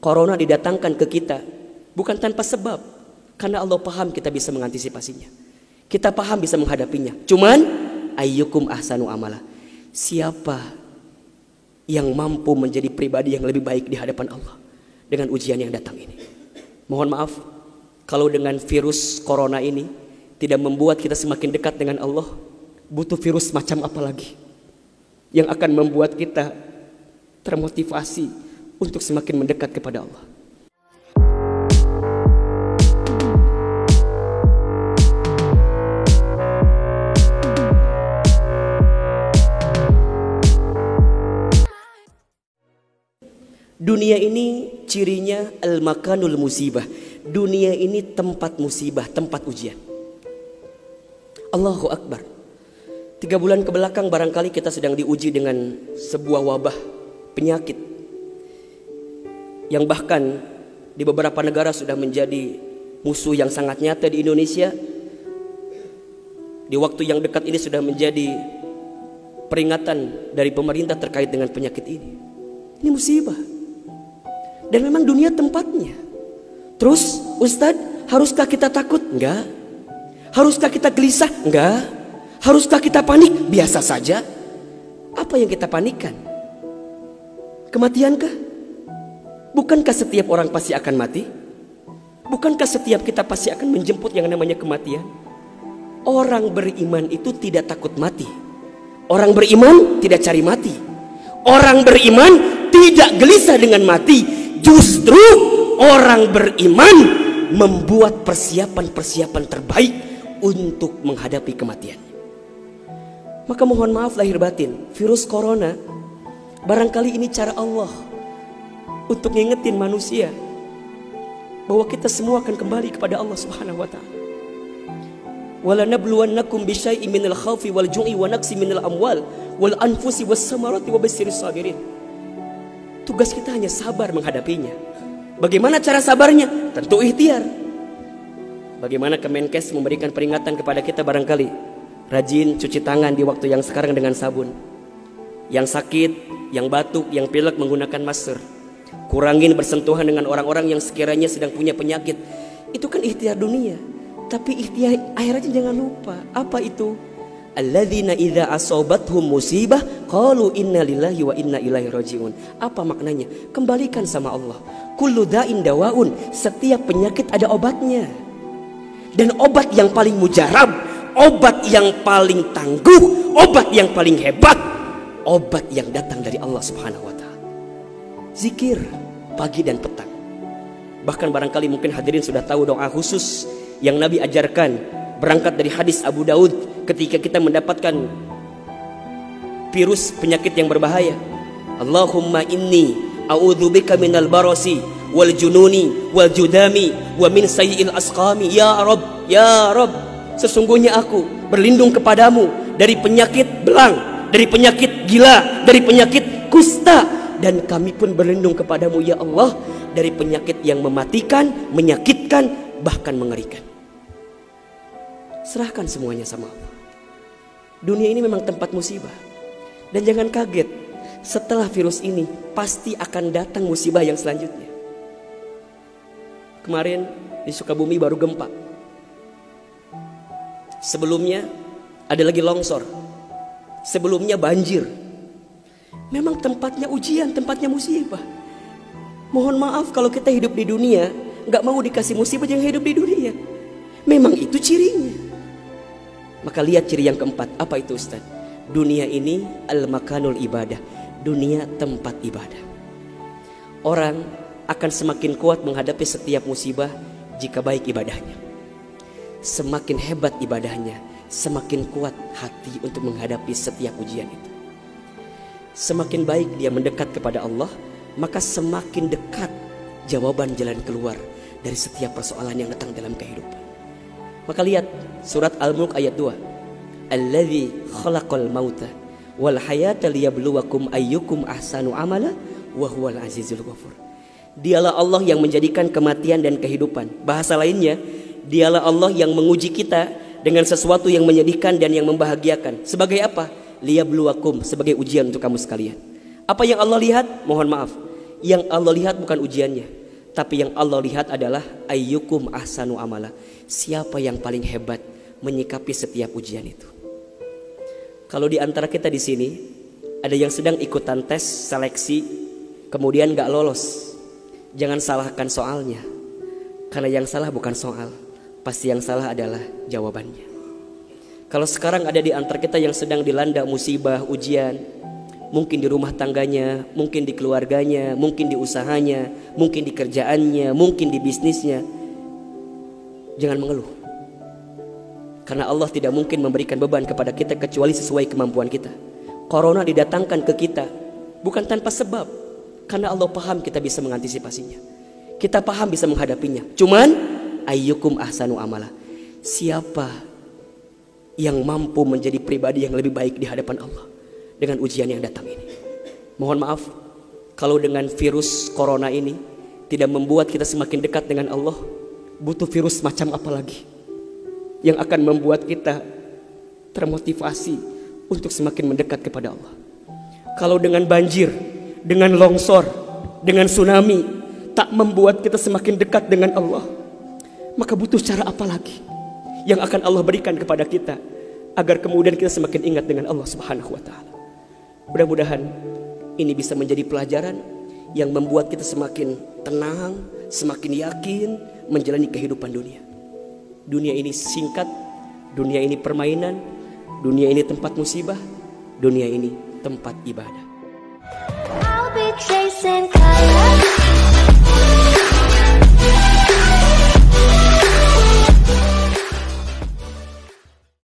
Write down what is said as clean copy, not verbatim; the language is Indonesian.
Corona didatangkan ke kita bukan tanpa sebab, karena Allah paham kita bisa mengantisipasinya. Kita paham bisa menghadapinya. Cuman ayyukum ahsanu amala. Siapa yang mampu menjadi pribadi yang lebih baik di hadapan Allah dengan ujian yang datang ini? Mohon maaf kalau dengan virus corona ini tidak membuat kita semakin dekat dengan Allah. Butuh virus macam apa lagi yang akan membuat kita termotivasi untuk semakin mendekat kepada Allah? Dunia ini cirinya al-makanul musibah. Dunia ini tempat musibah, tempat ujian. Allahu Akbar. 3 bulan kebelakang barangkali kita sedang diuji dengan sebuah wabah penyakit yang bahkan di beberapa negara sudah menjadi musuh yang sangat nyata. Di Indonesia di waktu yang dekat ini sudah menjadi peringatan dari pemerintah terkait dengan penyakit ini. Ini musibah. Dan memang dunia tempatnya. Terus Ustadz, haruskah kita takut? Enggak. Haruskah kita gelisah? Enggak. Haruskah kita panik? Biasa saja. Apa yang kita panikkan? Kematiankah? Bukankah setiap orang pasti akan mati? Bukankah setiap kita pasti akan menjemput yang namanya kematian? Orang beriman itu tidak takut mati. Orang beriman tidak cari mati. Orang beriman tidak gelisah dengan mati. Justru orang beriman membuat persiapan-persiapan terbaik untuk menghadapi kematian. Maka mohon maaf lahir batin, virus corona barangkali ini cara Allah untuk ngingetin manusia bahwa kita semua akan kembali kepada Allah Subhanahu wa taala. Wala nabluwannakum bisyai'in minal khaufi wal ju'i wa naqsi minal amwal wal anfusi was samarati wa basyirus sabirin. Tugas kita hanya sabar menghadapinya. Bagaimana cara sabarnya? Tentu ikhtiar. Bagaimana Kemenkes memberikan peringatan kepada kita barangkali? Rajin cuci tangan di waktu yang sekarang dengan sabun. Yang sakit, yang batuk, yang pilek menggunakan masker. Kurangin bersentuhan dengan orang-orang yang sekiranya sedang punya penyakit. Itu kan ikhtiar dunia. Tapi ikhtiar akhiratnya jangan lupa. Apa itu? Alladzina idza asobathum musibah qalu inna lillahi wa inna ilaihi rajiun. Apa maknanya? Kembalikan sama Allah. Kullu da'in dawaun. Setiap penyakit ada obatnya. Dan obat yang paling mujarab, obat yang paling tangguh, obat yang paling hebat, obat yang datang dari Allah Subhanahu wa taala. Zikir pagi dan petang. Bahkan barangkali mungkin hadirin sudah tahu doa khusus yang Nabi ajarkan, berangkat dari hadis Abu Daud ketika kita mendapatkan virus penyakit yang berbahaya. Allahumma inni a'udzubika minal barasi wal jununi wal judami wa min sayyi'il asqami. Ya Rabb, ya Rabb, sesungguhnya aku berlindung kepadamu dari penyakit belang, dari penyakit gila, dari penyakit kusta, dan kami pun berlindung kepadamu ya Allah dari penyakit yang mematikan, menyakitkan, bahkan mengerikan. Serahkan semuanya sama Allah. Dunia ini memang tempat musibah. Dan jangan kaget, setelah virus ini pasti akan datang musibah yang selanjutnya. Kemarin di Sukabumi baru gempa. Sebelumnya ada lagi longsor. Sebelumnya banjir. Memang tempatnya ujian, tempatnya musibah. Mohon maaf kalau kita hidup di dunia gak mau dikasih musibah, jangan hidup di dunia. Memang itu cirinya. Maka lihat ciri yang keempat. Apa itu Ustaz? Dunia ini al-makanul ibadah. Dunia tempat ibadah. Orang akan semakin kuat menghadapi setiap musibah jika baik ibadahnya. Semakin hebat ibadahnya, semakin kuat hati untuk menghadapi setiap ujian itu. Semakin baik dia mendekat kepada Allah, maka semakin dekat jawaban jalan keluar dari setiap persoalan yang datang dalam kehidupan. Maka lihat surat Al-Mulk ayat 2. Alladzi khalaqal mauta wal hayata liyabluwakum ayyukum ahsanu amala wa huwal azizul ghafur. Dialah Allah yang menjadikan kematian dan kehidupan. Bahasa lainnya, dialah Allah yang menguji kita dengan sesuatu yang menyedihkan dan yang membahagiakan. Sebagai apa? Liyabluwakum, sebagai ujian untuk kamu sekalian. Apa yang Allah lihat? Mohon maaf. Yang Allah lihat bukan ujiannya, tapi yang Allah lihat adalah ayyukum ahsanu amala. Siapa yang paling hebat menyikapi setiap ujian itu. Kalau di antara kita di sini ada yang sedang ikutan tes seleksi, kemudian gak lolos, jangan salahkan soalnya. Karena yang salah bukan soal, pasti yang salah adalah jawabannya. Kalau sekarang ada di antara kita yang sedang dilanda musibah, ujian, mungkin di rumah tangganya, mungkin di keluarganya, mungkin di usahanya, mungkin di kerjaannya, mungkin di bisnisnya, jangan mengeluh. Karena Allah tidak mungkin memberikan beban kepada kita kecuali sesuai kemampuan kita. Corona didatangkan ke kita bukan tanpa sebab, karena Allah paham kita bisa mengantisipasinya, kita paham bisa menghadapinya. Cuman ayyukum ahsanu amala, siapa yang mampu menjadi pribadi yang lebih baik di hadapan Allah dengan ujian yang datang ini. Mohon maaf kalau dengan virus corona ini tidak membuat kita semakin dekat dengan Allah. Butuh virus macam apa lagi yang akan membuat kita termotivasi untuk semakin mendekat kepada Allah? Kalau dengan banjir, dengan longsor, dengan tsunami tak membuat kita semakin dekat dengan Allah, maka butuh cara apa lagi yang akan Allah berikan kepada kita agar kemudian kita semakin ingat dengan Allah Subhanahu wa taala. Mudah-mudahan ini bisa menjadi pelajaran yang membuat kita semakin tenang, semakin yakin menjalani kehidupan dunia. Dunia ini singkat, dunia ini permainan, dunia ini tempat musibah, dunia ini tempat ibadah. I'll be chasing